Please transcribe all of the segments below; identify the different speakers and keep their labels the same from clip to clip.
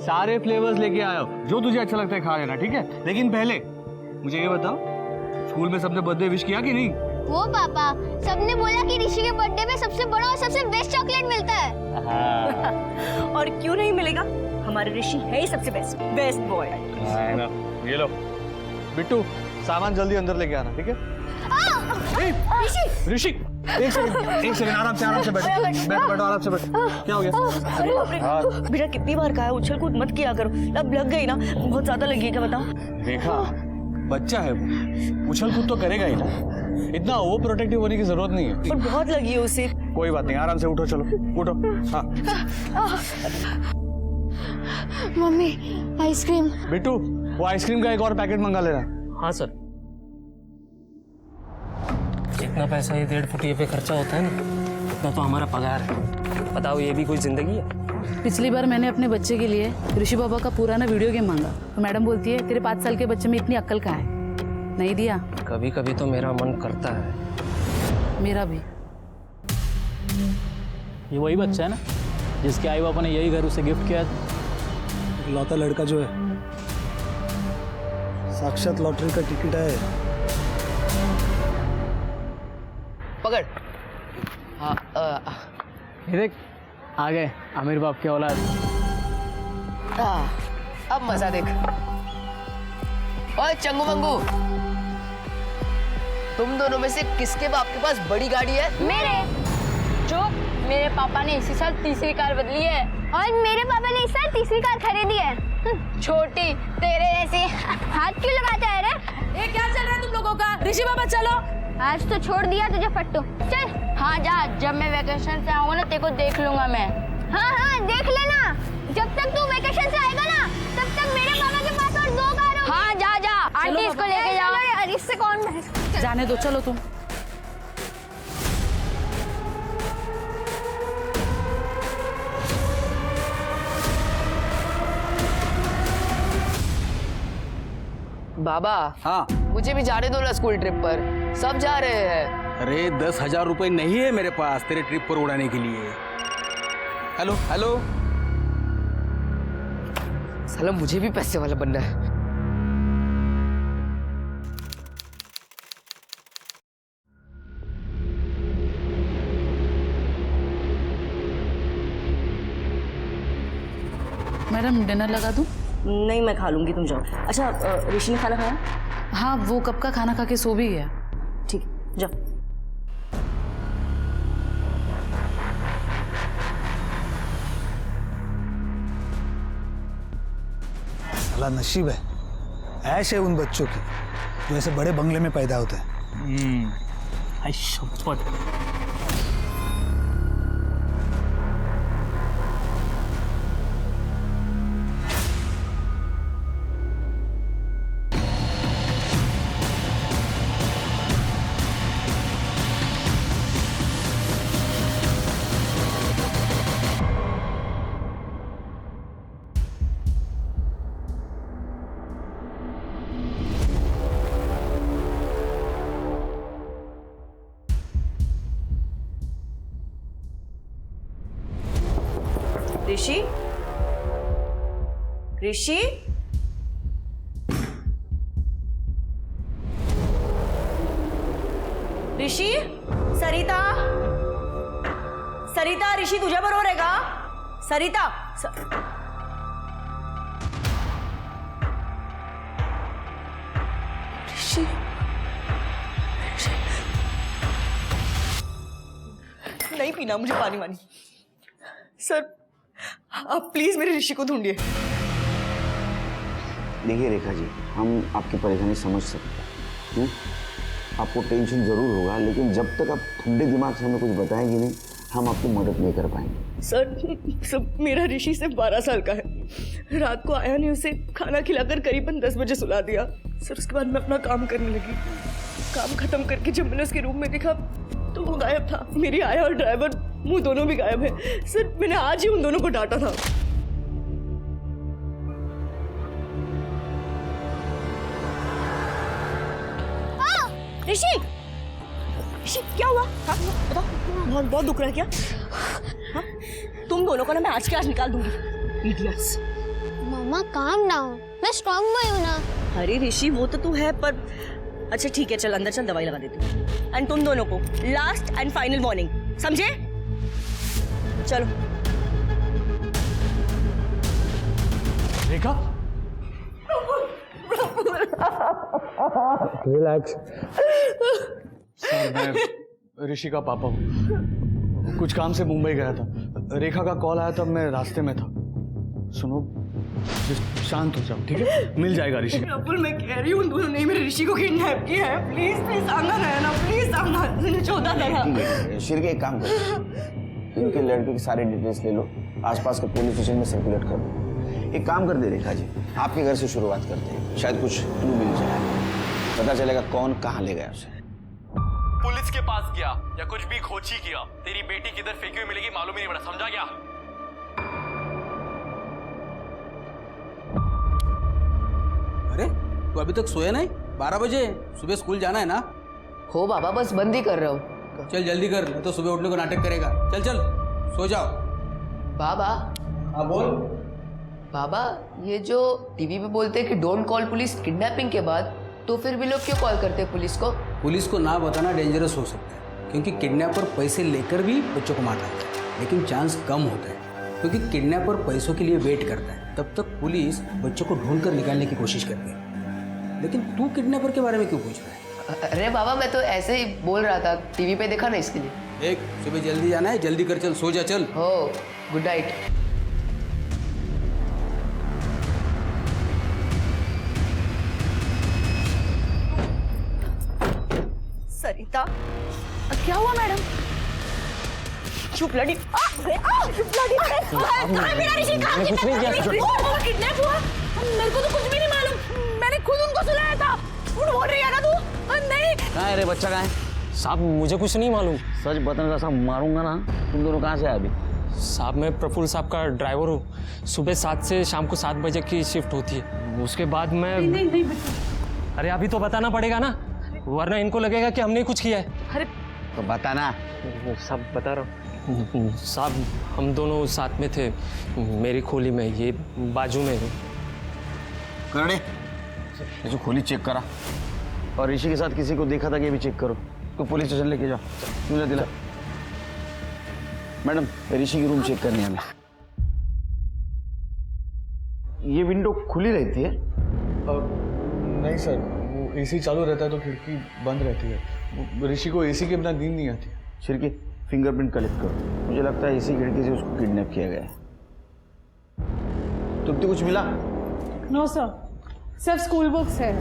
Speaker 1: सारे फ्लेवर्स लेके आया हूँ, जो तुझे अच्छा लगता है खा लेना, ठीक है? लेकिन पहले मुझे ये बताओ, स्कूल में सबने बर्थडे विश किया कि नहीं?
Speaker 2: वो पापा, सबने बोला कि ऋषि के बर्थडे पे सबसे बड़ा और सबसे बेस्ट चॉकलेट मिलता है।
Speaker 1: हाँ।
Speaker 3: और क्यों नहीं मिलेगा, हमारे ऋषि है ही सबसे बेस्ट बॉय।
Speaker 1: ये लो बिट्टू, सामान जल्दी अंदर लेके आना, ठीक है? ऋषि एक सेकंड आराम से बैठो आराम से बैठो। क्या हो गया?
Speaker 3: बेटा कितनी बार कहा है उछल कूद मत किया करो, अब लग गई ना, बहुत ज्यादा लगी है क्या बताओ?
Speaker 1: देखा, बच्चा है वो, उछल कूद तो करेगा ही ना, इतना वो प्रोटेक्टिव होने की जरूरत नहीं है।
Speaker 3: पर बहुत लगी है उसे।
Speaker 1: कोई बात नहीं, आराम से उठो, चलो उठो। हाँ
Speaker 2: मम्मी आइसक्रीम।
Speaker 1: बिट्टू, वो आइसक्रीम का एक और पैकेट मंगा लेना।
Speaker 4: हाँ सर। इतना पैसा ये 1.5 फुटिये पे खर्चा होता है ना, इतना तो हमारा पगार है। बताओ ये भी कोई जिंदगी है?
Speaker 5: पिछली बार मैंने अपने बच्चे के लिए ऋषि बाबा का पुराना वीडियो गेम मांगा तो मैडम बोलती है तेरे 5 साल के बच्चे में इतनी अक्ल कहाँ है, नहीं दिया।
Speaker 4: कभी कभी तो मेरा मन करता है।
Speaker 5: मेरा भी।
Speaker 6: ये वही बच्चा है ना जिसके आई बाबा ने यही घर उसे गिफ्ट किया?
Speaker 7: लौता लड़का जो है साक्षात लॉटरी का टिकट है।
Speaker 4: पकड़।
Speaker 6: हाँ ये देख आ गए आमिर बाप के औलाद।
Speaker 4: अब मजा देख। ओए चंगू मंगू, तुम दोनों में से किसके बाप के पास बड़ी गाड़ी है?
Speaker 2: मेरे।
Speaker 8: चुप, मेरे पापा ने इसी साल तीसरी कार बदली है।
Speaker 2: और मेरे पापा ने इस साल तीसरी कार खरीदी है।
Speaker 8: छोटी, तेरे जैसी।
Speaker 2: हाथ क्यों लगाता है रे?
Speaker 5: ये क्या चल रहा है तुम लोगों का? ऋषि बाबा चलो।
Speaker 2: आज तो छोड़ दिया तुझे फट्टू, चल।
Speaker 8: हाँ जा, जब मैं वेकेशन से आऊंगा ना तेरे को देख लूंगा मैं।
Speaker 2: हाँ देख लेना, जब तक तू वेकेशन से आएगा ना तब तक मेरे पापा के पास और 2 कार होंगी।
Speaker 8: हाँ जा जा, आंटी इसको लेके जाओ।
Speaker 2: अरे इससे कौन बैठेगा?
Speaker 5: जाने दो, चलो तुम।
Speaker 4: बाबा।
Speaker 1: हाँ
Speaker 4: मुझे भी जाने दो ना स्कूल ट्रिप पर, सब जा रहे हैं।
Speaker 1: अरे 10,000 रुपए नहीं है मेरे पास तेरे ट्रिप पर उड़ाने के लिए। हेलो हेलो,
Speaker 4: साला मुझे भी पैसे वाला बनना है।
Speaker 5: मैडम डिनर लगा दूं?
Speaker 3: नहीं मैं खा लूंगी, तुम जाओ। अच्छा ऋषि ने खाना खाया?
Speaker 5: हाँ वो कब का खाना खा के सो भी गया।
Speaker 3: ठीक, जाओ।
Speaker 7: साला नसीब है, ऐश है उन बच्चों की जो ऐसे बड़े बंगले में पैदा होते हैं।
Speaker 6: आई शपथ।
Speaker 3: ऋषि, ऋषि, ऋषि, सरिता, सरिता, ऋषि तुझ्या बरोबर आहे का? सरिता, ऋषि, नहीं पीना मुझे पानी वानी। सर आप प्लीज मेरे ऋषि को ढूंढिए।
Speaker 9: देखिए रेखा जी, हम आपकी परेशानी समझ सकते हैं। आपको टेंशन जरूर होगा, लेकिन जब तक आप ठंडे दिमाग से हमें कुछ बताएंगे नहीं, हम आपकी मदद नहीं कर पाएंगे।
Speaker 3: सर मेरा ऋषि सिर्फ 12 साल का है। रात को आया नहीं, उसे खाना खिलाकर करीबन 10 बजे सुला दिया। सर उसके बाद मैं अपना काम करने लगी। काम खत्म करके जब मैंने उसके रूम में देखा तो वो गायब था। मेरी आया और ड्राइवर मुंह दोनों भी गायब है। सर मैंने आज ही उन दोनों को डांटा था। ऋषि, ऋषि क्या हुआ? हाँ बताओ, बहुत बहुत दुख रहा है क्या? हाँ? तुम दोनों को ना मैं आज के आज निकाल दूंगी। इडियट्स।
Speaker 2: मम्मा काम डाउन, मैं स्ट्रॉन्ग बॉय हूँ ना।
Speaker 3: अरे ऋषि वो तो तू है पर अच्छा ठीक है चल अंदर चल दवाई लगा देती हूँ। एंड तुम दोनों को लास्ट एंड फाइनल वार्निंग, समझे? चलो।
Speaker 1: रेखा रिलैक्स। सर मैं ऋषि का पापा हूँ, कुछ काम से मुंबई गया था। रेखा का कॉल आया तब मैं रास्ते में था। सुनो शांत हो जाओ, ठीक है? मिल जाएगा ऋषि।
Speaker 3: प्रफुल मैं कह रही हूँ दोनों ने मेरे ऋषि को किडनैप किया है। प्लीज प्लीज सावधान रहना, प्लीज सावधान। चौदह दया।
Speaker 9: ठीक है शिर के एक काम करो, इनके लड़के की सारी डिटेल्स ले लो, आसपास के पुलिस स्टेशन में सर्कुलेट कर दो। एक काम कर दे रेखा जी, आपके घर से शुरुआत करते हैं, शायद कुछ क्लू मिल जाए, पता चलेगा कौन कहाँ ले गया उसे।
Speaker 1: पुलिस के पास गया या कुछ भी खोज ही किया, तेरी बेटी किधर फेंकी हुई मिलेगी मालूम ही नहीं पड़ा, समझा क्या?
Speaker 6: अरे तू अभी तक सोया नहीं? 12 बजे, सुबह स्कूल जाना है ना?
Speaker 10: हो बाबा बस बंद ही कर रहा हूँ।
Speaker 6: चल जल्दी कर, नहीं तो सुबह उठने को नाटक करेगा। चल चल सो जाओ।
Speaker 10: बाबा।
Speaker 6: हाँ बोल।
Speaker 10: बाबा ये जो टीवी पे बोलते हैं कि डोंट कॉल पुलिस किडनैपिंग के बाद, तो फिर भी लोग क्यों कॉल करते हैं पुलिस को?
Speaker 6: पुलिस को ना बताना डेंजरस हो सकता है, क्योंकि किडनैपर पैसे लेकर भी बच्चों को मार डालता है, लेकिन चांस कम होता है क्योंकि किडनैपर पैसों के लिए वेट करता है। तब तक पुलिस बच्चों को ढूंढ कर निकालने की कोशिश करती है। लेकिन तू किडनैपर के बारे में क्यों पूछ रहा है?
Speaker 10: अरे बाबा मैं तो ऐसे ही बोल रहा था, टीवी पे देखा ना इसके लिए।
Speaker 6: देख सुबह जल्दी जाना है, जल्दी कर, चल सो जा चल।
Speaker 10: हो गुड नाइट।
Speaker 3: सरिता
Speaker 5: क्या हुआ मैडम?
Speaker 3: चुप लड़ी। मेरा ऋषि कहाँ
Speaker 5: किडनैप हुआ? मेरे को तो कुछ भी नहीं मालूम, मैंने खुद उनको सुलाया था। उन बोल रही है ना तू? नहीं।
Speaker 9: कहाँ है रे बच्चा, कहाँ है?
Speaker 4: साहब मुझे कुछ नहीं मालूम।
Speaker 9: सच बताने का साहब मारूंगा ना। तुम दोनों कहाँ से आए अभी?
Speaker 4: साहब मैं प्रफुल्ल साहब का ड्राइवर हूँ, सुबह 7 से शाम को 7 बजे की शिफ्ट होती है। उसके बाद मैं
Speaker 5: नहीं
Speaker 4: अरे अभी तो बताना पड़ेगा ना, वरना इनको लगेगा कि हमने कुछ किया है।
Speaker 5: अरे
Speaker 9: तो बताना।
Speaker 4: सब बता रहा हूँ साहब, हम दोनों साथ में थे मेरी खोली में, ये बाजू में है।
Speaker 9: करने ये जो खोली चेक करा, और ऋषि के साथ किसी को देखा था कि ये भी चेक करो। तो पुलिस स्टेशन लेके जाओ, मुझे दिला। मैडम ऋषि की रूम चेक करनी है हमें। ये विंडो खुली रहती है?
Speaker 1: नहीं सर, वो एसी चालू रहता है तो खिड़की बंद रहती है। ऋषि को एसी के बिना नींद नहीं आती।
Speaker 9: सिर के फिंगरप्रिंट कलेक्ट करो, मुझे लगता है इसी खिड़की से उसको किडनैप किया गया है। तुमको कुछ मिला?
Speaker 11: नो सर, सिर्फ स्कूल बुक्स है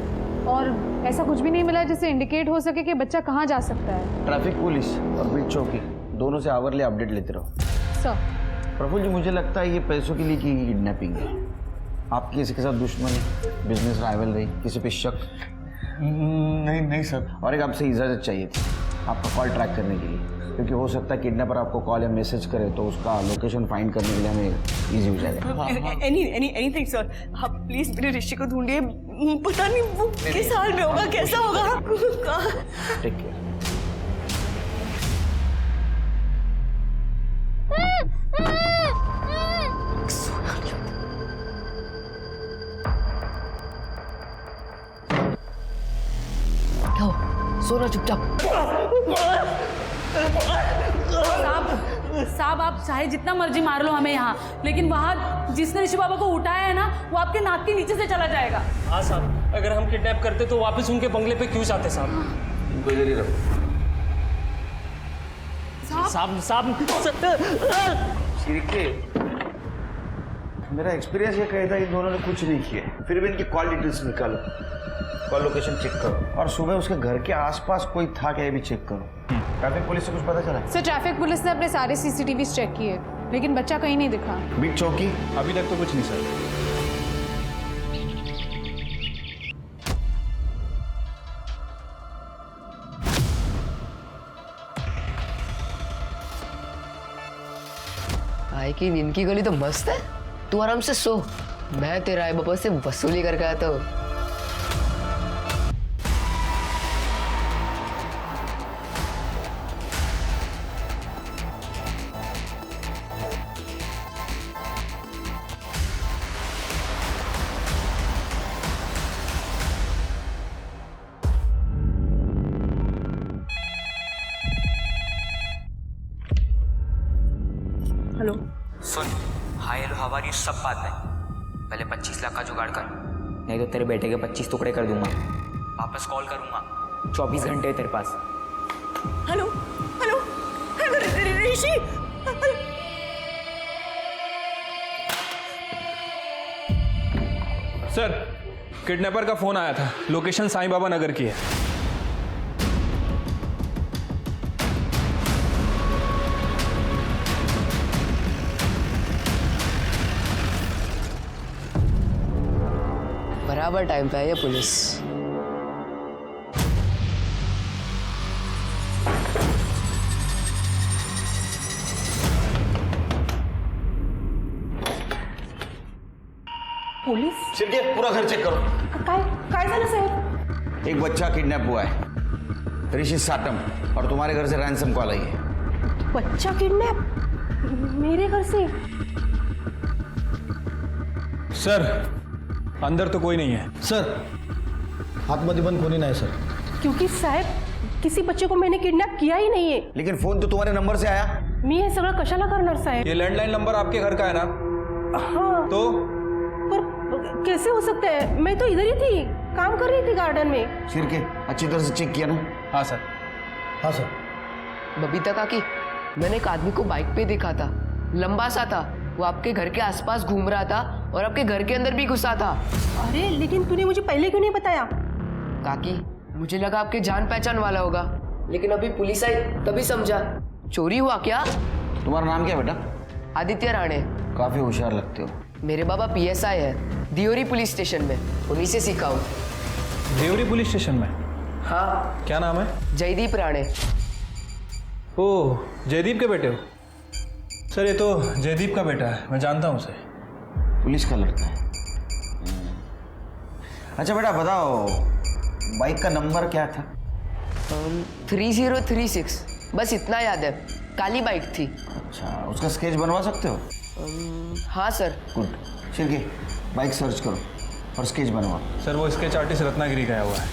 Speaker 11: और ऐसा कुछ भी नहीं मिला जिससे इंडिकेट हो सके कि बच्चा कहाँ जा सकता है।
Speaker 9: ट्रैफिक पुलिस और बीट चौकी दोनों से आवरली अपडेट लेते रहो।
Speaker 11: सर
Speaker 9: प्रफुल्ल जी मुझे लगता है ये पैसों के लिए की किडनैपिंग है। आपकी किसी के साथ दुश्मनी, बिजनेस राइवल रही, किसी पे शक?
Speaker 1: नहीं सर।
Speaker 9: और एक आपसे इजाज़त चाहिए थी आपका कॉल ट्रैक करने के लिए, क्योंकि हो सकता है किडनैपर आपको कॉल या मैसेज करे तो उसका लोकेशन फाइंड करने के लिए हमें इजी हो जाएगा।
Speaker 3: एनीथिंग सर, आप प्लीज मेरे ऋषि को ढूंढिए। पता नहीं वो किस हाल में होगा, कैसा होगा।
Speaker 9: Take care.
Speaker 10: सोना चुपचाप।
Speaker 5: साहब आप चाहे जितना मर्जी मार लो हमें यहाँ, लेकिन वहाँ जिसने ऋषि बाबा को उठाया है ना, वो आपके नाक के नीचे से चला जाएगा।
Speaker 4: हाँ साहब, अगर हम किडनैप करते तो वापस उनके बंगले पे क्यों जाते साहब?
Speaker 9: इनको इधर ही रखो।
Speaker 4: साहब
Speaker 9: शिरके, मेरा एक्सपीरियंस ये कहता है इन दोनों ने कुछ नहीं किया, फिर भी इनकी कॉल डिटेल्स निकालो, कॉल लोकेशन चेक करो, और सुबह उसके घर के आसपास कोई था क्या ये भी चेक करो। ट्रैफिक पुलिस से कुछ पता चला?
Speaker 11: सर ट्रैफिक पुलिस ने अपने सारे CCTV चेक किए, लेकिन बच्चा कहीं नहीं दिखा।
Speaker 9: बीट चौकी?
Speaker 1: अभी तक तो कुछ नहीं सर।
Speaker 10: भाई की नींद की गोली तो मस्त है, तू आराम से सो, मैं तेरा आई बाबा से वसूली करके आता हूँ।
Speaker 3: हेलो
Speaker 12: सुन, hi hello how are you सब बात है, पहले 25 लाख का जुगाड़ कर, नहीं तो तेरे बेटे के 25 टुकड़े कर दूंगा, वापस कॉल करूंगा, 24 घंटे तेरे पास।
Speaker 3: हेलो हेलो हेलो ऋषि,
Speaker 13: सर किडनैपर का फोन आया था, लोकेशन साईं बाबा नगर की है।
Speaker 10: बराबर टाइम पे है ये पुलिस।
Speaker 3: पुलिस?
Speaker 9: शिरके पूरा घर चेक करो।
Speaker 3: काय झालं साहेब?
Speaker 9: एक बच्चा किडनैप हुआ है, ऋषि साटम, और तुम्हारे घर से रैंसम कॉल आई है।
Speaker 3: बच्चा किडनैप मेरे घर से?
Speaker 13: सर अंदर तो कोई नहीं है।
Speaker 14: सर आतमध्ये पण कोणी नाही सर।
Speaker 3: क्योंकि साहेब किसी बच्चे को मैंने किडनैप किया ही नहीं है।
Speaker 9: लेकिन फोन तो तुम्हारे नंबर से आया।
Speaker 3: मी हे सगळं कशाला करणार साहेब?
Speaker 13: ये लैंडलाइन नंबर आपके घर का है ना?
Speaker 3: हाँ।
Speaker 13: तो
Speaker 3: पर कैसे हो सकता है? मैं तो इधर ही थी, काम कर रही थी गार्डन में।
Speaker 9: शिरके अच्छी तरह से चेक किया ना?
Speaker 13: हाँ सर।
Speaker 14: हाँ सर।
Speaker 10: बबीता काकी, मैंने एक आदमी को बाइक पे देखा था, लंबा सा था, वो आपके घर के आसपास घूम रहा था और आपके घर के अंदर भी घुसा था।
Speaker 3: अरे लेकिन तूने मुझे पहले क्यों नहीं बताया?
Speaker 10: काकी मुझे लगा आपके जान पहचान वाला होगा, लेकिन अभी पुलिस आई तभी समझा। चोरी हुआ क्या?
Speaker 9: तुम्हारा नाम क्या बेटा?
Speaker 10: आदित्य राणे।
Speaker 9: काफी होशियार लगते हो।
Speaker 10: मेरे बाबा PSI है दियोरी पुलिस स्टेशन में, उन्हीं से सीखा हूँ।
Speaker 13: दियोरी पुलिस स्टेशन में?
Speaker 10: हाँ।
Speaker 13: क्या नाम है?
Speaker 10: जयदीप राणे।
Speaker 13: ओह जयदीप के बेटे हो? सर ये तो जयदीप का बेटा है, मैं जानता हूँ उसे।
Speaker 9: पुलिस का लड़का है। अच्छा बेटा बताओ, बाइक का नंबर क्या था?
Speaker 10: 3036, बस इतना याद है, काली बाइक थी।
Speaker 9: अच्छा, उसका स्केच बनवा सकते हो?
Speaker 10: हाँ sir.
Speaker 9: Good. Shirke bike search करो और स्केच बनवाओ।
Speaker 13: सर वो स्केच आर्टिस्ट रत्नागिरी गया हुआ है,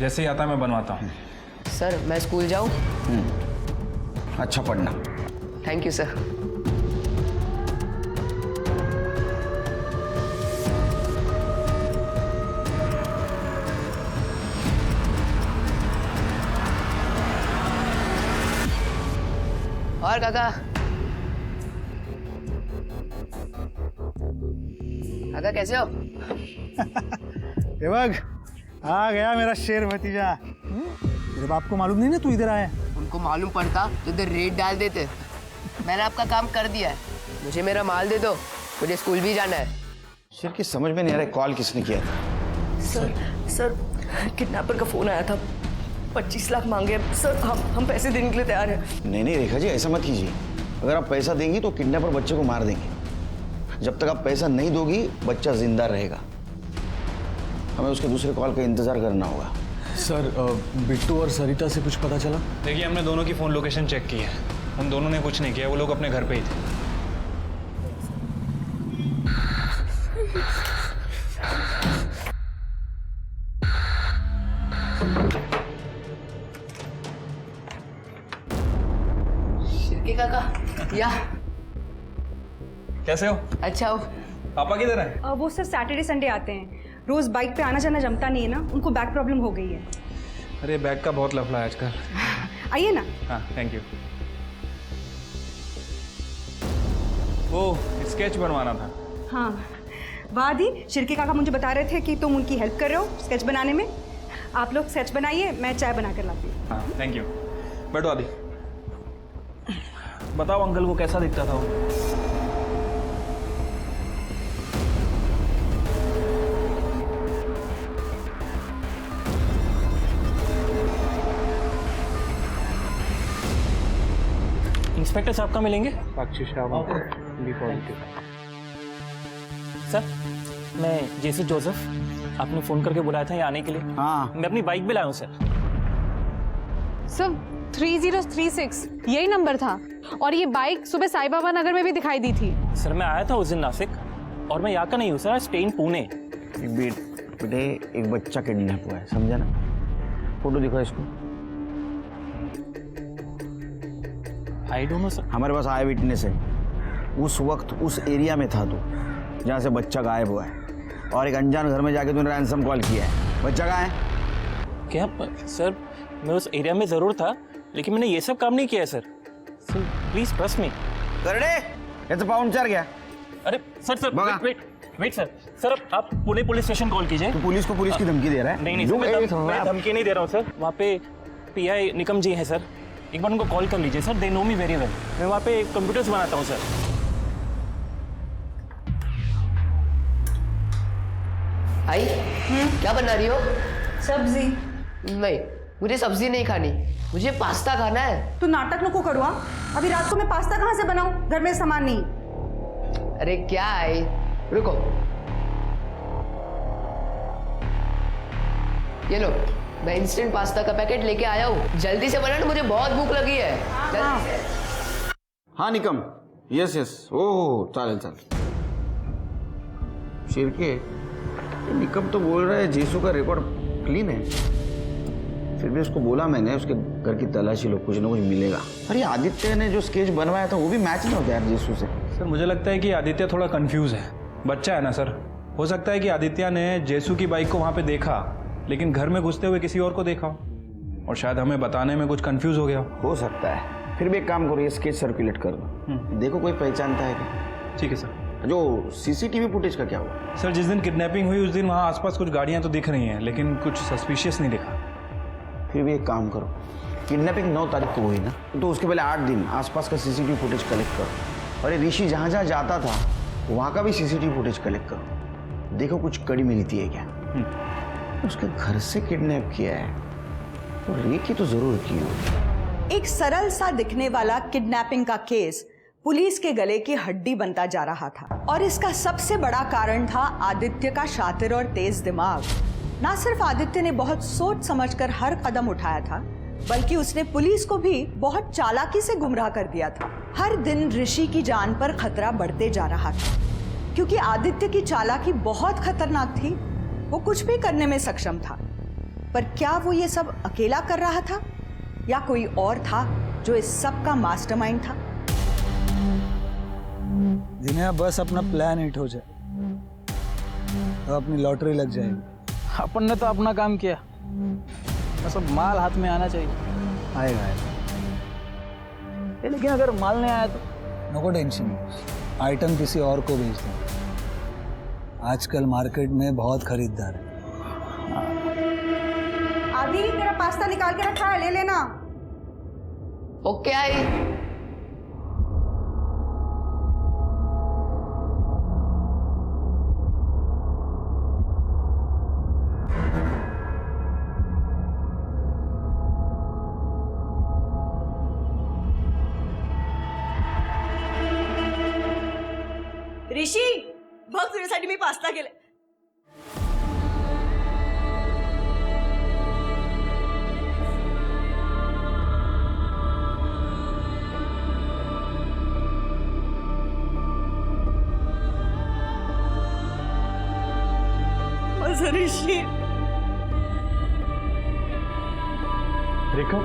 Speaker 13: जैसे ही आता है मैं बनवाता हूँ।
Speaker 10: सर मैं स्कूल जाऊँ?
Speaker 9: अच्छा पढ़ना।
Speaker 10: Thank you sir. और काका काका कैसे हो?
Speaker 7: ये बग आ गया मेरा शेर भतीजा। तेरे बाप को मालूम नहीं ना तू इधर आया?
Speaker 10: उनको मालूम पड़ता तो इधर रेड डाल देते। मैंने आपका काम कर दिया है, मुझे मेरा माल दे दो, मुझे स्कूल भी जाना है।
Speaker 9: शिरके समझ में नहीं आ रहा कॉल किसने किया था?
Speaker 3: सर किडनैपर का फोन आया था, 25 लाख मांगे सर। हम पैसे देने के लिए तैयार हैं।
Speaker 9: नहीं रेखा जी ऐसा मत कीजिए, अगर आप पैसा देंगी तो किडनैपर बच्चे को मार देंगे। जब तक आप पैसा नहीं दोगी बच्चा जिंदा रहेगा। हमें उसके दूसरे कॉल का इंतजार करना होगा।
Speaker 1: सर बिट्टू और सरिता से कुछ पता चला?
Speaker 13: देखिए हमने दोनों की फ़ोन लोकेशन चेक की है, उन दोनों ने कुछ नहीं किया, वो लोग अपने घर पे ही थे।
Speaker 10: शिरके काका या
Speaker 13: कैसे हो?
Speaker 10: अच्छा हो।
Speaker 13: पापा किधर हैं?
Speaker 11: वो सर सैटरडे संडे आते हैं, रोज बाइक पे आना जाना जमता नहीं है ना, उनको बैक प्रॉब्लम हो गई है।
Speaker 13: अरे बैग का बहुत लफड़ा है आजकल।
Speaker 11: आइए ना।
Speaker 13: हाँ थैंक यू। वो स्केच बनवाना था।
Speaker 11: हाँ वादी, शिरके काका मुझे बता रहे थे कि तुम उनकी हेल्प कर रहे हो स्केच बनाने में। आप लोग स्केच बनाइए, मैं चाय बना कर लाती हूँ।
Speaker 13: हाँ थैंक यू। बैठो आदि। बताओ अंकल को कैसा दिखता था वो?
Speaker 4: इंस्पेक्टर साहब का मिलेंगे?
Speaker 13: साक्षी साहब बी पॉजिटिव।
Speaker 4: सर मैं जेसी जोसेफ, आपने फ़ोन करके बुलाया था यहाँ आने के लिए।
Speaker 9: हाँ
Speaker 4: मैं अपनी बाइक भी लाया हूँ सर।
Speaker 11: सर 3036 यही नंबर था, और ये बाइक सुबह साईं बाबा नगर में भी दिखाई दी थी।
Speaker 4: सर मैं आया था उस दिन नासिक, और मैं यहाँ का नहीं हूँ सर, स्टे इन पुणे।
Speaker 9: बेटे एक बच्चा किडनैप हुआ है, समझा ना? फोटो दिखाओ इसको।
Speaker 4: I don't know sir.
Speaker 9: हमारे पास आई विटनेस है, उस वक्त उस एरिया में था तू जहाँ से बच्चा गायब हुआ है, और एक अनजान घर में जाके तूने रैंसम कॉल किया है। बच्चा कहाँ है?
Speaker 4: क्या सर, मैं उस एरिया में ज़रूर था, लेकिन मैंने ये सब काम नहीं किया है सर। Please trust me.
Speaker 9: करड़े, ये तो पाउंचर गया।
Speaker 4: अरे सर वेट सर आप पुणे पुलिस स्टेशन कॉल कीजिए।
Speaker 9: तो पुलिस को पुलिस की धमकी दे रहा है?
Speaker 4: नहीं सर, मैं धमकी नहीं दे रहा हूँ सर। वहाँ पे पीआई निकम जी है सर, एक बार उनको कॉल कर लीजिए sir, they know me very well. मैं वहाँ पे कंप्यूटर्स बनाता हूँ सर।
Speaker 10: आई क्या बना रही हो?
Speaker 11: सब्जी।
Speaker 10: नहीं, मुझे सब्जी नहीं खानी, मुझे पास्ता खाना है।
Speaker 11: तू नाटक नको करो। अभी रात को मैं पास्ता कहाँ से बनाऊं? घर में सामान नहीं।
Speaker 10: अरे क्या आई, रुको, ये लो, मैं इंस्टेंट पास्ता का पैकेट लेके आया हूँ, जल्दी से बनाना, मुझे बहुत भूख लगी है। जल्दी से।
Speaker 9: हाँ निकम, यस ओह चालेल शिरके, निकम तो बोल रहा है जेसू का रिकॉर्ड क्लीन है। फिर भी उसको बोला मैंने उसके घर की तलाशी लो, कुछ ना कुछ मिलेगा। अरे आदित्य ने जो स्केच बनवाया था वो भी मैच नहीं होता यार जेसू से।
Speaker 13: सर मुझे लगता है कि आदित्य थोड़ा कंफ्यूज है, बच्चा है ना सर। हो सकता है कि आदित्य ने जेसू की बाइक को वहाँ पे देखा, लेकिन घर में घुसते हुए किसी और को देखा, और शायद हमें बताने में कुछ कंफ्यूज हो गया।
Speaker 9: हो सकता है। फिर भी एक काम करो, ये स्केच सर्कुलेट कर दो, देखो कोई पहचानता है क्या।
Speaker 13: ठीक है सर।
Speaker 9: जो सीसीटीवी फुटेज का क्या हुआ?
Speaker 13: सर जिस दिन किडनैपिंग हुई उस दिन वहाँ आसपास कुछ गाड़ियाँ तो दिख रही हैं, लेकिन कुछ सस्पिशियस नहीं दिखा।
Speaker 9: फिर भी एक काम करो, किडनैपिंग 9 तारीख को हुई ना, तो उसके पहले 8 दिन आसपास का सीसीटीवी फुटेज कलेक्ट करो। और ये ऋषि जहाँ जहाँ जाता था वहाँ का भी सीसीटीवी फुटेज कलेक्ट करो, देखो कुछ कड़ी मिलती है क्या। उसके घर से किडनैप किया है तो रेकी तो जरूर की हो।
Speaker 15: एक सरल सा दिखने वाला किडनैपिंग का केस पुलिस के गले की हड्डी बनता जा रहा था, और इसका सबसे बड़ा कारण था आदित्य का शातिर और तेज दिमाग। ना सिर्फ आदित्य ने बहुत सोच समझकर हर कदम उठाया था, बल्कि उसने पुलिस को भी बहुत चालाकी से गुमराह कर दिया था। हर दिन ऋषि की जान पर खतरा बढ़ते जा रहा था, क्योंकि आदित्य की चालाकी बहुत खतरनाक थी। वो कुछ भी करने में सक्षम था, पर क्या वो ये सब अकेला कर रहा था या कोई और था जो इस सब का मास्टरमाइंड था?
Speaker 7: जिन्हें बस अपना प्लान हिट हो जाए तो अपनी लॉटरी लग जाएगी।
Speaker 16: अपन ने तो अपना काम किया, बस अब माल हाथ में आना चाहिए।
Speaker 7: आएगा
Speaker 16: लेकिन अगर माल नहीं आया तो?
Speaker 7: नो टेंशन, आइटम किसी और को भेज दें। आजकल मार्केट में बहुत खरीदार है।
Speaker 11: आदि तेरा पास्ता निकाल के रखा है, ले लेना।
Speaker 10: Okay I.
Speaker 15: ऋषी बघ तुझ्यासाठी मी पास्ता केले। माझं ऋषी।
Speaker 1: रेखा,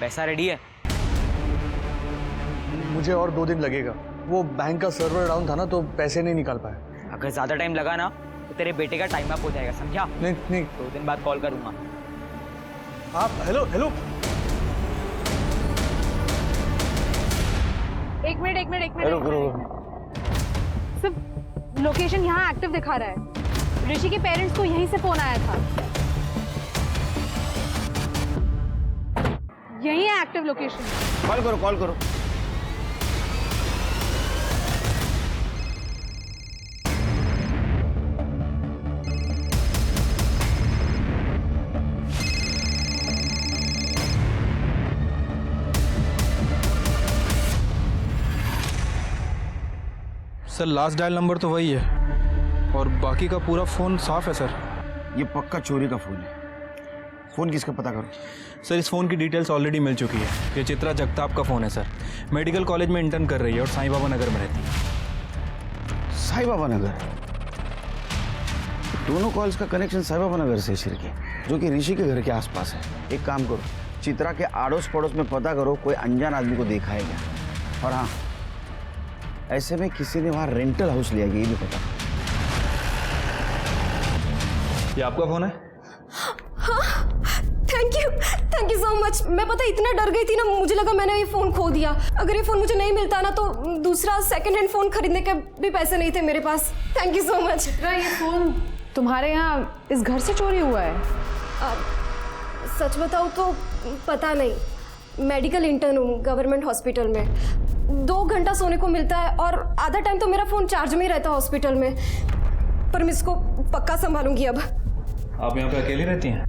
Speaker 12: पैसा रेडी है?
Speaker 1: मुझे और 2 दिन लगेगा। वो बैंक का सर्वर डाउन था ना, तो पैसे नहीं निकाल पाए।
Speaker 12: अगर ज्यादा टाइम लगा ना तो तेरे बेटे का टाइम अप हो जाएगा, समझा?
Speaker 1: नहीं
Speaker 12: 2 दिन बाद कॉल करूंगा।
Speaker 1: आप हेलो।
Speaker 11: एक मिनट। सिर्फ लोकेशन यहाँ एक्टिव दिखा रहा है। ऋषि के पेरेंट्स को यहीं से फोन आया था। यही है एक्टिव लोकेशन।
Speaker 9: कॉल करो।
Speaker 13: सर लास्ट डायल नंबर तो वही है और बाकी का पूरा फ़ोन साफ है सर।
Speaker 9: ये पक्का चोरी का फ़ोन है। फ़ोन किसका पता करो।
Speaker 13: सर इस फ़ोन की डिटेल्स ऑलरेडी मिल चुकी है। ये चित्रा जगताप का फ़ोन है सर। मेडिकल कॉलेज में इंटर्न कर रही है और साईं बाबा नगर में रहती है।
Speaker 9: साईं बाबा नगर? दोनों कॉल्स का कनेक्शन साईं बाबा नगर से छिड़ के, जो कि ऋषि के घर के आसपास है। एक काम करो, चित्रा के आड़ोस पड़ोस में पता करो कोई अनजान आदमी को देखा है क्या। और हाँ, ऐसे में किसी ने वहाँ रेंटल हाउस लिया, ये भी पता।
Speaker 13: ये आपका फ़ोन है?
Speaker 3: हाँ, थैंक यू सो मच। मैं पता इतना डर गई थी ना, मुझे लगा मैंने ये फ़ोन खो दिया। अगर ये फ़ोन मुझे नहीं मिलता ना तो दूसरा सेकंड हैंड फ़ोन खरीदने के भी पैसे नहीं थे मेरे पास। Thank you so much.
Speaker 11: ये फ़ोन तुम्हारे यहाँ इस घर से चोरी हुआ है?
Speaker 3: सच बताऊँ तो पता नहीं। मेडिकल इंटर्न हूँ गवर्नमेंट हॉस्पिटल में। 2 घंटा सोने को मिलता है और आधा टाइम तो मेरा फ़ोन चार्ज में ही रहता है हॉस्पिटल में। पर मैं इसको पक्का संभालूंगी अब।
Speaker 13: आप यहाँ पे अकेली रहती हैं?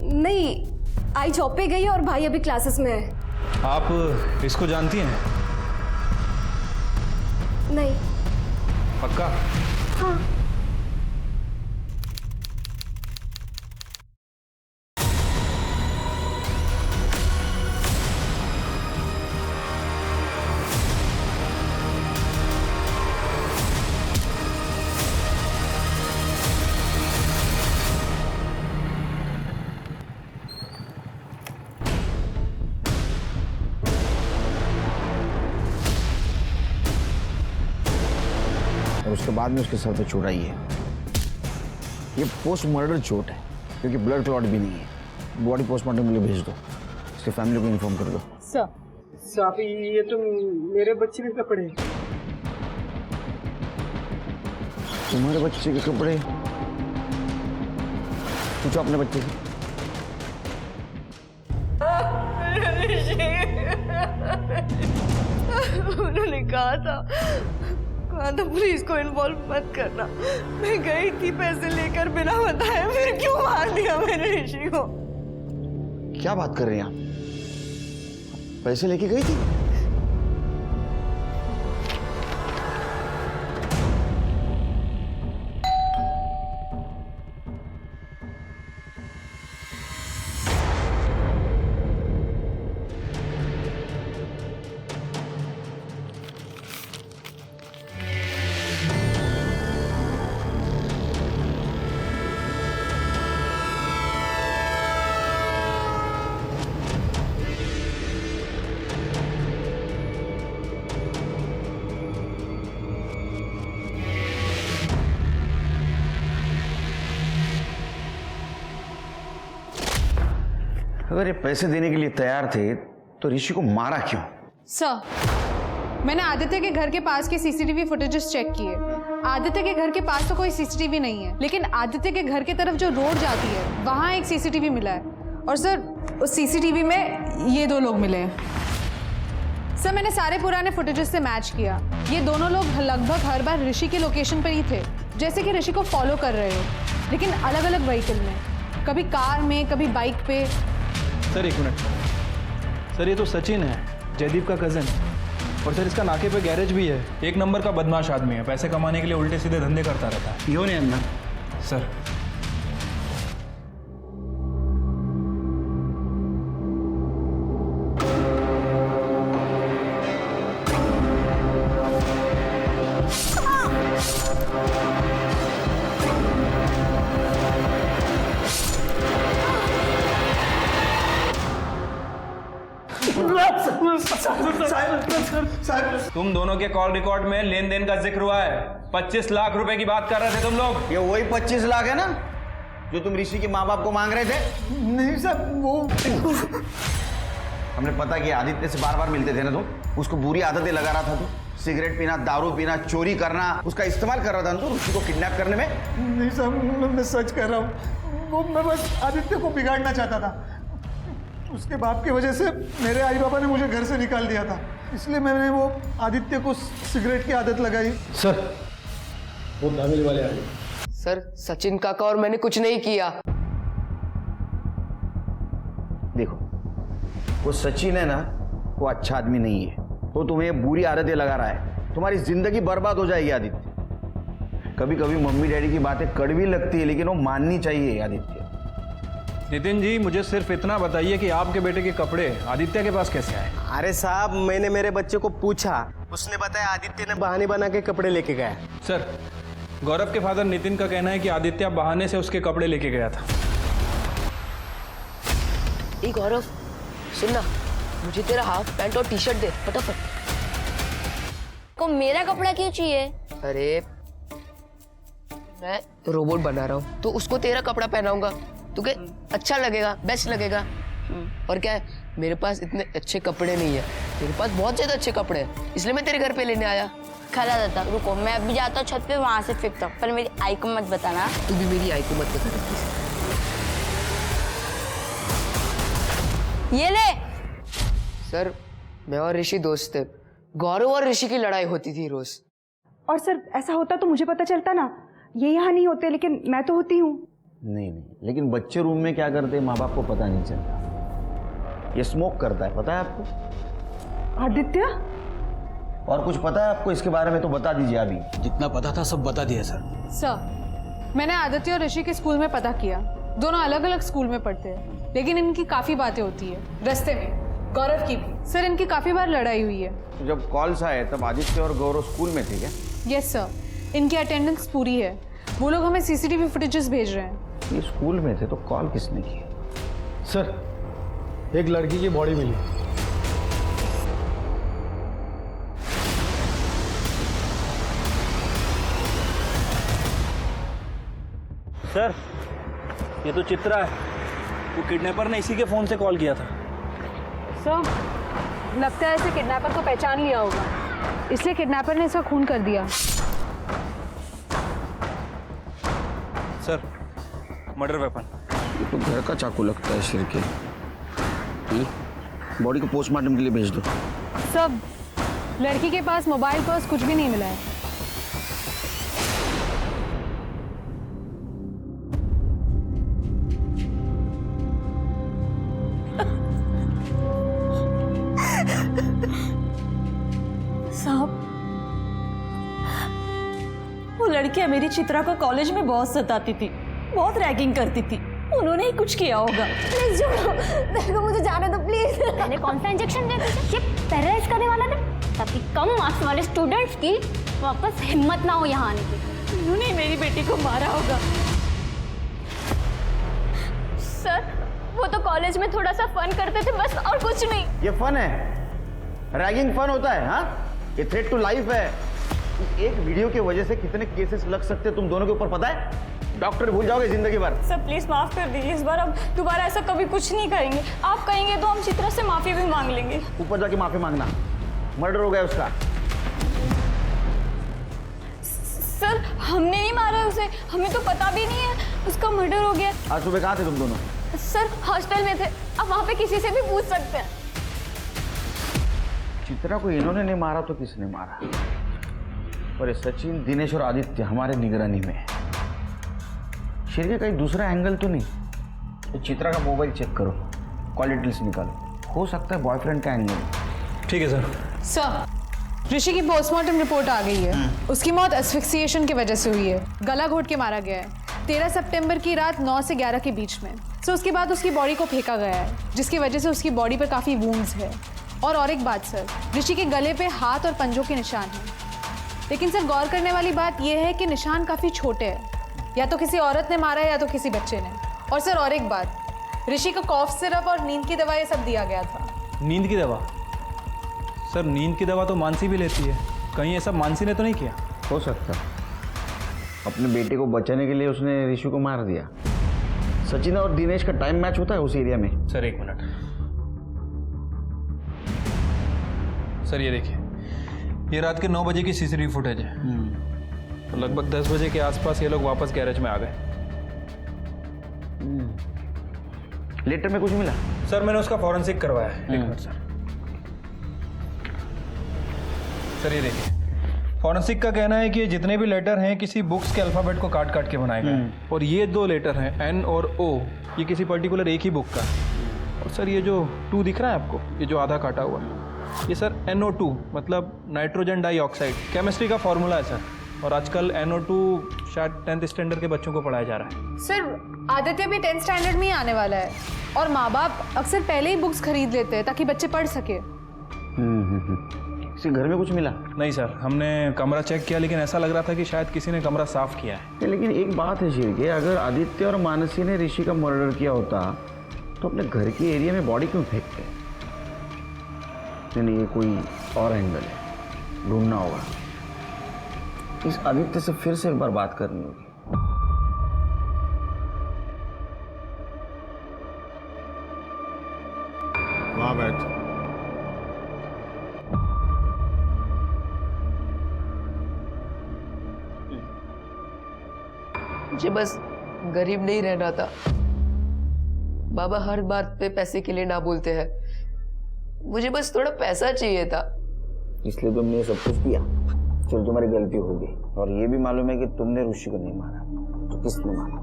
Speaker 3: नहीं, आई जॉब पे गई और भाई अभी क्लासेस में है।
Speaker 13: आप इसको जानती हैं?
Speaker 3: नहीं।
Speaker 13: पक्का?
Speaker 3: हाँ।
Speaker 9: और उसके बाद में उसके सर पे चोट आई है। ये पोस्ट मर्डर चोट है क्योंकि ब्लड क्लॉट भी नहीं है। बॉडी पोस्टमार्टम के लिए भेज दो, उसकी फैमिली को इन्फॉर्म कर दो।
Speaker 17: साफी, ये तो मेरे बच्चे के कपड़े।
Speaker 9: तुम्हारे बच्चे के कपड़े? पूछो अपने बच्चे से।
Speaker 3: उन्होंने कहा था पुलिस को इन्वॉल्व मत करना। मैं गई थी पैसे लेकर बिना बताए, फिर क्यों मार दिया मैंने ऋषि को?
Speaker 9: क्या बात कर रहे हैं आप? पैसे लेके गई थी? अगर ये पैसे देने के लिए तैयार थे तो ऋषि को मारा क्यों?
Speaker 11: सर, मैंने आदित्य के घर के पास के सीसीटीवी फुटेजेस चेक किए। आदित्य के घर के पास तो कोई सीसीटीवी नहीं है, लेकिन आदित्य के घर की तरफ जो रोड जाती है वहाँ एक सीसीटीवी मिला है। और सर, उस सीसीटीवी में ये 2 लोग मिले हैं। सर, मैंने सारे पुराने फुटेजेस से मैच किया। ये दोनों लोग लगभग हर बार ऋषि के लोकेशन पर ही थे, जैसे कि ऋषि को फॉलो कर रहे हो, लेकिन अलग अलग व्हीकल में, कभी कार में, कभी बाइक पे।
Speaker 13: सर 1 मिनट सर, ये तो सचिन है, जयदीप का कज़न। और सर इसका नाके पे गैरेज भी है। 1 नंबर का बदमाश आदमी है, पैसे कमाने के लिए उल्टे सीधे धंधे करता रहता है।
Speaker 9: पियो ने अंदर?
Speaker 13: सर तुम दोनों के कॉल रिकॉर्ड में लेन देन का जिक्र हुआ है। 25 लाख रुपए की बात कर रहे थे तुम लोग।
Speaker 9: ये वही 25 लाख है ना जो तुम ऋषि के माँ बाप को मांग रहे थे?
Speaker 14: नहीं सर, वो
Speaker 9: हमने पता किया, आदित्य से बार बार मिलते थे ना तुम, उसको बुरी आदतें लगा रहा था तू। सिगरेट पीना, दारू पीना, चोरी करना, उसका इस्तेमाल कर रहा था ना तू ऋषि को किडनैप करने में।
Speaker 14: नहीं सर, मैं सच कह रहा हूँ। वो मैं बस आदित्य को बिगाड़ना चाहता था। उसके बाप की वजह से मेरे आई बाबा ने मुझे घर से निकाल दिया था, इसलिए मैंने वो आदित्य को सिगरेट की आदत लगाई।
Speaker 6: सर, वो फैमिली वाले आ गए।
Speaker 10: सर, सचिन काका और मैंने कुछ नहीं किया।
Speaker 9: देखो, वो सचिन है ना, वो अच्छा आदमी नहीं है। वो तुम्हें बुरी आदतें लगा रहा है, तुम्हारी जिंदगी बर्बाद हो जाएगी आदित्य। कभी कभी मम्मी डैडी की बातें कड़वी लगती है, लेकिन वो माननी चाहिए आदित्य।
Speaker 13: नितिन जी, मुझे सिर्फ इतना बताइए कि आपके बेटे के कपड़े आदित्य के पास कैसे आए?
Speaker 17: अरे साहब, मैंने मेरे बच्चे को पूछा, उसने बताया आदित्य ने बहाने बना के कपड़े लेके गया।
Speaker 13: सर, गौरव के फादर नितिन का कहना है कि आदित्य बहाने से उसके कपड़े लेके गया था।
Speaker 10: ए गौरव, सुनना, मुझे तेरा हाफ पैंट और टी शर्ट दे फटाफट।
Speaker 8: को मेरा कपड़ा क्यों चाहिए?
Speaker 10: अरे मैं रोबोट बना रहा हूँ तो उसको तेरा कपड़ा पहनाऊंगा, तुझे अच्छा लगेगा, बेस्ट लगेगा। और क्या है, मेरे पास इतने अच्छे कपड़े नहीं है, तेरे पास बहुत ज्यादा अच्छे कपड़े हैं, इसलिए मैं तेरे घर पे लेने आया।
Speaker 8: खरा दादा, रुको, मैं अभी जाता हूँ छत पे, वहां से फेंकता हूँ, पर मेरी आई को मत बताना।
Speaker 10: तू भी मेरी आई को मत बता।
Speaker 8: ये ले।
Speaker 10: सर, मैं और ऋषि दोस्त थे, गौरव और ऋषि की लड़ाई होती थी रोज।
Speaker 18: और सर, ऐसा होता तो मुझे पता चलता ना, ये यहाँ नहीं होते, लेकिन मैं तो होती हूँ।
Speaker 9: नहीं, लेकिन बच्चे रूम में क्या करते हैं माँ बाप को पता नहीं चलता। ये स्मोक करता है, पता है आपको?
Speaker 18: आदित्य?
Speaker 9: और कुछ पता है आपको इसके बारे में तो बता दीजिए अभी।
Speaker 6: जितना पता था सब बता दिया सर।
Speaker 11: सर, मैंने आदित्य और ऋषि के स्कूल में पता किया, दोनों अलग अलग स्कूल में पढ़ते हैं, लेकिन इनकी काफी बातें होती है रास्ते में, गौरव की भी। सर, इनकी काफी बार लड़ाई हुई है।
Speaker 9: तो जब कॉल्स आए तब आदित्य और गौरव स्कूल में थे क्या?
Speaker 11: यस सर, इनकी अटेंडेंस पूरी है, वो लोग हमें सीसीटीवी फुटेजेस भेज रहे हैं।
Speaker 9: ये स्कूल में थे तो कॉल किसने की?
Speaker 1: सर, एक लड़की की बॉडी मिली।
Speaker 4: सर, ये तो चित्रा है, वो किडनैपर ने इसी के फोन से कॉल किया था।
Speaker 11: सर, लगता है इसे किडनैपर को पहचान लिया होगा, इसलिए किडनैपर ने इसका खून कर दिया।
Speaker 13: Sir, murder weapon.
Speaker 9: ये तो घर का चाकू लगता है सिर के। बॉडी को पोस्टमार्टम के लिए भेज दो।
Speaker 11: सब, लड़की के पास मोबाइल पर्स कुछ भी नहीं मिला है।
Speaker 19: साहब, वो लड़कियां मेरी चित्रा को कॉलेज में बहुत सताती थी, बहुत रैगिंग करती थी, उन्होंने ही कुछ किया होगा।
Speaker 2: प्लीज छोड़ो, मेरे को मुझे जाने दो प्लीज। मैंने कौन सा इंजेक्शन दिया तुझे? ये टेररिस्ट करने वाला था, ताकि कम मार्क्स वाले स्टूडेंट्स की वापस हिम्मत ना हो यहाँ आने की।
Speaker 19: उन्होंने मेरी बेटी को मारा होगा।
Speaker 2: सर, वो तो कॉलेज में थोड़ा सा फन करते थे बस, और कुछ नहीं।
Speaker 9: ये फन है? रैगिंग फन होता है? हाँ, ये थ्रेट टू लाइफ है। एक वीडियो की वजह से कितने केसेस लग सकते हैं तुम दोनों के ऊपर, पता है? डॉक्टर भूल जाओगे जिंदगी भर।
Speaker 19: सर प्लीज माफ कर दीजिए, इस बार अब दोबारा ऐसा कभी कुछ नहीं करेंगे। आप कहेंगे तो हम चित्रा से माफी भी मांग लेंगे।
Speaker 9: ऊपर जाके माफी मांगना, मर्डर हो गया उसका।
Speaker 19: सर, हमने नहीं मारा उसे, हमें तो पता भी नहीं है उसका मर्डर हो गया।
Speaker 9: आज सुबह कहाँ थे तुम दोनों?
Speaker 19: सर, हॉस्टल में थे, आप वहाँ पे किसी से भी पूछ सकते हैं।
Speaker 9: चित्रा को इन्होंने नहीं मारा तो किसने मारा? और ये सचिन, दिनेश और आदित्य हमारे निगरानी में है। शेर के कहीं दूसरा एंगल तो नहीं? तो चित्रा का मोबाइल चेक करो, कॉल डिटेल्स निकालो, हो सकता है बॉयफ्रेंड का एंगल।
Speaker 13: ठीक है सर।
Speaker 11: सर, ऋषि की पोस्टमार्टम रिपोर्ट आ गई है। उसकी मौत एस्फिक्सिएशन की वजह से हुई है, गला घोट के मारा गया है 13 सितंबर की रात 9 से 11 के बीच में। सो उसके बाद उसकी बॉडी को फेंका गया है, जिसकी वजह से उसकी बॉडी पर काफ़ी वूंड्स है। और एक बात सर, ऋषि के गले पे हाथ और पंजों के निशान हैं, लेकिन सर गौर करने वाली बात यह है कि निशान काफ़ी छोटे हैं, या तो किसी औरत ने मारा है या तो किसी बच्चे ने। और सर और एक बात, ऋषि को कॉफ सिरप और नींद की दवा ये सब दिया गया था।
Speaker 13: नींद की दवा? सर, नींद की दवा तो मानसी भी लेती है, कहीं ये सब मानसी ने तो नहीं किया?
Speaker 9: हो सकता, अपने बेटे को बचाने के लिए उसने ऋषि को मार दिया। सचिन और दिनेश का टाइम मैच होता है उस एरिया में।
Speaker 13: सर एक मिनट, सर ये देखिए, ये रात के 9 बजे की सीसीटीवी फुटेज है। तो लगभग 10 बजे के आसपास ये लोग वापस गैरेज में आ गए।
Speaker 9: लेटर में कुछ मिला?
Speaker 13: सर मैंने उसका फॉरेंसिक करवाया है। एक मिनट सर। सर ये देखिए, फॉरेंसिक का कहना है कि जितने भी लेटर हैं किसी बुक्स के अल्फाबेट को काट काट के बनाए गए हैं, और ये 2 लेटर हैं N और O, ये किसी पर्टिकुलर एक ही बुक का। और सर ये जो 2 दिख रहा है आपको, ये जो आधा काटा हुआ, ये सर NO2 मतलब नाइट्रोजन डाइऑक्साइड केमिस्ट्री का फॉर्मूला है सर, और आजकल NO2 शायद 10th स्टैंडर्ड के बच्चों को पढ़ाया जा रहा है।
Speaker 11: सर आदित्य भी 10th स्टैंडर्ड में ही आने वाला है और माँ बाप अक्सर पहले ही बुक्स खरीद लेते हैं ताकि बच्चे पढ़ सके।
Speaker 9: किसी घर में कुछ मिला?
Speaker 13: नहीं सर, हमने कमरा चेक किया लेकिन ऐसा लग रहा था कि शायद किसी ने कमरा साफ किया है।
Speaker 9: लेकिन एक बात है शिव के, अगर आदित्य और मानसी ने ऋषि का मर्डर किया होता तो अपने घर के एरिया में बॉडी क्यों फेंकते? नहीं, ये कोई और एंगल है, ढूंढना होगा। इस आदित्य से फिर से एक बार बात करनी होगी।
Speaker 20: वहां बैठ।
Speaker 10: मुझे बस गरीब नहीं रहना था। बाबा हर बात पे पैसे के लिए ना बोलते हैं। मुझे बस थोड़ा पैसा चाहिए था,
Speaker 9: इसलिए तुमने ये सब कुछ किया। चलो तुम्हारी गलती हो गई, और ये भी मालूम है कि तुमने ऋषि को नहीं मारा, तो किसने मारा?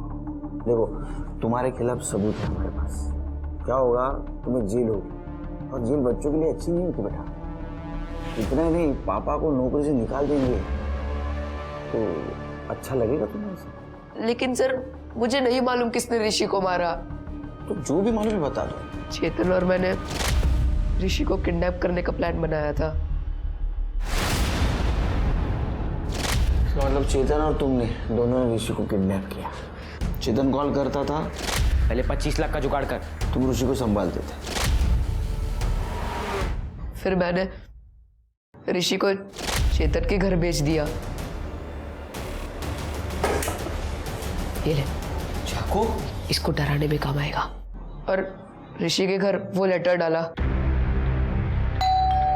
Speaker 9: देखो, तुम्हारे खिलाफ सबूत है हमारे पास। क्या होगा, तुम्हें जेल होगी, और जेल बच्चों के लिए अच्छी नहीं होती बेटा। इतना ही नहीं, पापा को नौकरी से निकाल देंगे तो अच्छा लगेगा तुम्हें ऐसा?
Speaker 10: लेकिन सर मुझे नहीं मालूम किसने ऋषि को मारा।
Speaker 9: तो जो भी मालूम है बता दो।
Speaker 10: चेतन और मैंने ऋषि को किडनैप करने का प्लान बनाया था।
Speaker 9: मतलब चेतन और तुमने दोनों ने ऋषि को किडनैप किया। चेतन कॉल करता था,
Speaker 12: पहले 25 लाख का जुगाड़ कर,
Speaker 9: तुम ऋषि को संभालते थे।
Speaker 10: फिर मैंने ऋषि को चेतन के घर भेज दिया। ये ले चाकू, इसको डराने में काम आएगा। और ऋषि के घर वो लेटर डाला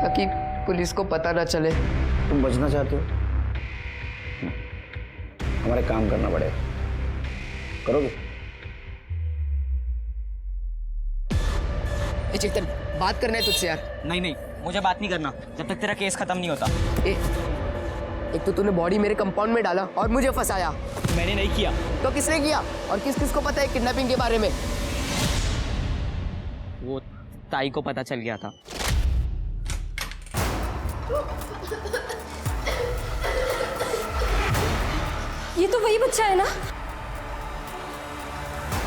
Speaker 10: ताकि पुलिस को पता ना चले।
Speaker 9: तुम बचना चाहते हो? हमारे काम करना पड़ेगा, करोगे?
Speaker 10: चेतन, बात करना है तुझसे यार।
Speaker 12: नहीं, मुझे बात नहीं करना जब तक तेरा केस खत्म नहीं होता।
Speaker 10: एक तो तूने बॉडी मेरे कंपाउंड में डाला और मुझे फंसाया।
Speaker 12: मैंने नहीं किया।
Speaker 10: तो किसने किया? और किस किस को पता है किडनैपिंग के बारे में?
Speaker 12: वो ताई को पता चल गया था।
Speaker 19: ये तो वही बच्चा है ना?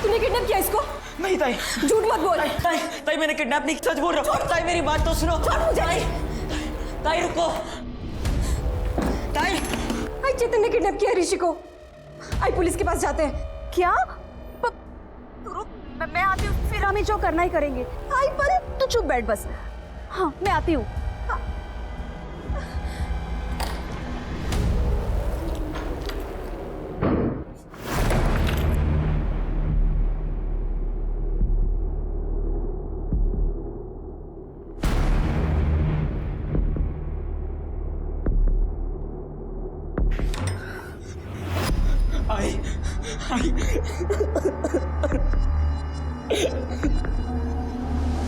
Speaker 19: तूने किडनैप किया इसको?
Speaker 12: नहीं ताई,
Speaker 19: झूठ मत बोल।
Speaker 12: ताई मैंने किडनैप नहीं, सच बोल रहा हूँ। ताई मेरी बात तो सुनो। ताई रुको। ताई
Speaker 19: चेतन ने किडनैप किया ऋषि को। आई पुलिस के पास जाते हैं।
Speaker 18: क्या? मैं आती हूँ, फिर हमें जो करना ही करेंगे। आई पर तू चुप बैठ बस। हाँ मैं आती हूँ।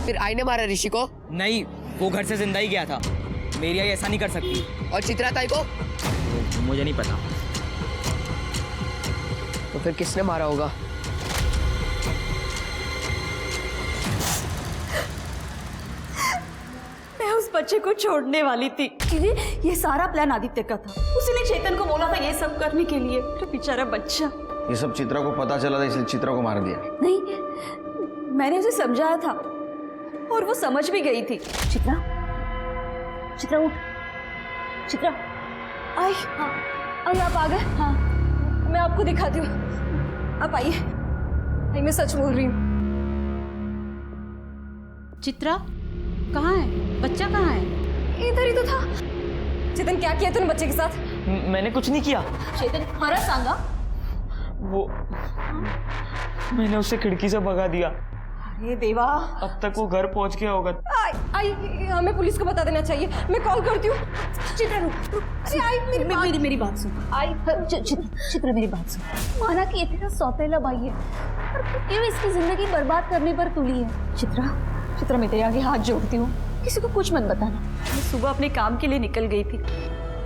Speaker 10: फिर आई ने मारा ऋषि को?
Speaker 12: नहीं, वो घर से जिंदा ही गया था। मेरी आई ऐसा नहीं कर सकती।
Speaker 10: और चित्रा ताई को?
Speaker 12: मुझे नहीं पता।
Speaker 10: तो फिर किसने मारा होगा?
Speaker 19: मैं उस बच्चे को छोड़ने वाली थी क्योंकि ये सारा प्लान आदित्य का था। उसी ने चेतन को बोला था ये सब करने के लिए। तो बेचारा बच्चा।
Speaker 9: ये सब चित्रा को पता चला था, इसलिए चित्रा को मार दिया?
Speaker 19: नहीं, मैंने उसे समझाया था और वो समझ भी गई थी। चित्रा, चित्रा उठ। चित्रा, आई। हाँ, आई आप आ गए? हाँ, मैं आपको दिखाती हूँ। आप आइए। आई मैं सच बोल रही हूँ।
Speaker 5: चित्रा कहाँ है? बच्चा कहाँ है?
Speaker 19: इधर ही तो था। चेतन क्या किया तूने बच्चे के साथ?
Speaker 12: मैंने कुछ नहीं किया।
Speaker 19: चेतन खरा सांगा?
Speaker 12: वो मैंने उसे खिड़की से भगा दिया।
Speaker 19: अरे देवा,
Speaker 12: अब तक वो घर पहुंच गया होगा।
Speaker 19: आई हमें पुलिस को बता देना चाहिए। मैं कॉल करती हूँ। चित्रा रुक। अरे आई मेरी बात सुन। आई चित्रा मेरी बात सुन।
Speaker 2: माना कि ये तेरा सौतेला भाई है, पर तू क्यों इसकी जिंदगी बर्बाद करने पर तुली है?
Speaker 19: चित्रा मैं तेरे आगे हाथ जोड़ती हूँ, किसी को कुछ मत बताना। मैं सुबह अपने काम के लिए निकल गई थी।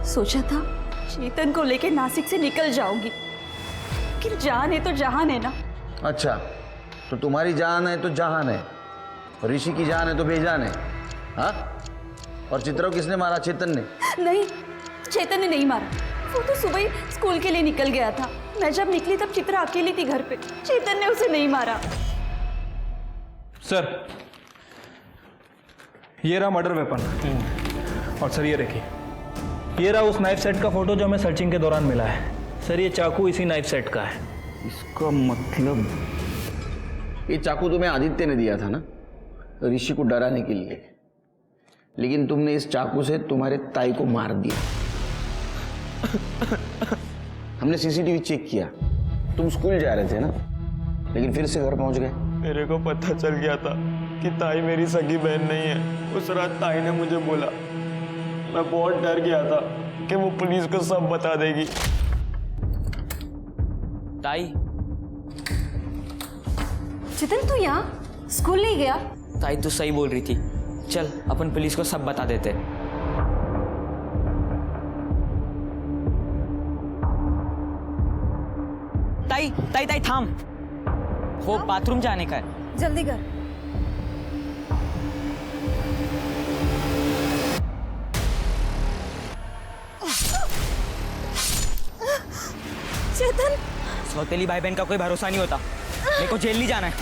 Speaker 19: सोचा था चेतन को लेके नासिक से निकल जाऊंगी, लेकिन जान है तो जहान है ना।
Speaker 9: अच्छा, तो तुम्हारी जान है तो जहान है, ऋषि की जान है तो बेजान है। हाँ, और चित्रा को किसने मारा? चेतन ने?
Speaker 18: नहीं, चेतन ने नहीं मारा। वो तो सुबह ही स्कूल के लिए निकल गया था। मैं जब निकली तब चित्रा अकेली थी घर पे। चेतन ने उसे नहीं मारा।
Speaker 13: सर, ये रहा मर्डर वेपन। और सर ये देखिए, ये रहा उस नाइफ सेट का फोटो जो हमें सर्चिंग के दौरान मिला है। सर ये चाकू इसी नाइफ सेट का है।
Speaker 9: इसका मतलब ये चाकू तुम्हें आदित्य ने दिया था ना, ऋषि को डराने के लिए, लेकिन तुमने इस चाकू से तुम्हारे ताई को मार दिया। हमने सीसीटीवी चेक किया, तुम स्कूल जा रहे थे ना, लेकिन फिर से घर पहुंच गए।
Speaker 20: मेरे को पता चल गया था कि ताई मेरी सगी बहन नहीं है। उस रात ताई ने मुझे बोला, मैं बहुत डर गया था कि वो पुलिस को सब बता देगी।
Speaker 12: ताई,
Speaker 18: चेतन तू यहाँ स्कूल नहीं गया?
Speaker 12: ताई तू सही बोल रही थी, चल अपन पुलिस को सब बता देते। ताई ताई ताई थाम, वो बाथरूम जाने का है।
Speaker 18: जल्दी कर। चेतन,
Speaker 12: सौतेली भाई बहन का कोई भरोसा नहीं होता। मेरे को जेल नहीं जाना है।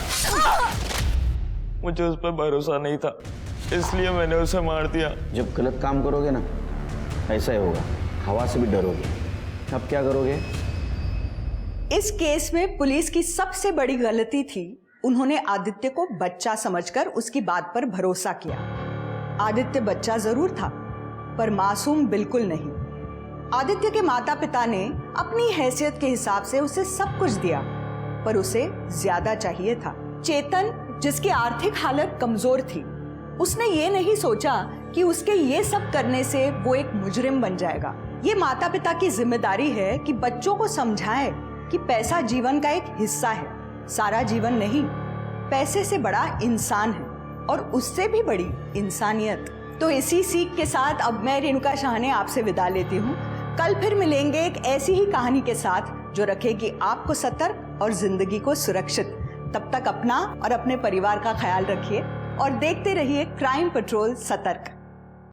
Speaker 20: मुझे उस पर भरोसा नहीं था, इसलिए मैंने उसे मार दिया।
Speaker 9: जब गलत काम करोगे ना, ऐसा ही होगा, हवा से भी डरोगे। अब क्या करोगे?
Speaker 15: इस केस में पुलिस की सबसे बड़ी गलती थी, उन्होंने आदित्य को बच्चा समझकर उसकी बात पर भरोसा किया। आदित्य बच्चा जरूर था, पर मासूम बिल्कुल नहीं। आदित्य के माता पिता ने अपनी हैसियत के हिसाब से उसे सब कुछ दिया, पर उसे ज्यादा चाहिए था। चेतन, जिसकी आर्थिक हालत कमजोर थी, उसने ये नहीं सोचा कि उसके ये सब करने से वो एक मुजरिम बन जाएगा। ये माता पिता की जिम्मेदारी है कि बच्चों को समझाएं कि पैसा जीवन का एक हिस्सा है, सारा जीवन नहीं। पैसे से बड़ा इंसान है, और उससे भी बड़ी इंसानियत। तो इसी सीख के साथ अब मैं रेणुका शाहने आपसे विदा लेती हूँ। कल फिर मिलेंगे एक ऐसी ही कहानी के साथ जो रखेगी आपको सतर्क और जिंदगी को सुरक्षित। तब तक अपना और अपने परिवार का ख्याल रखिए और देखते रहिए क्राइम पेट्रोल सतर्क।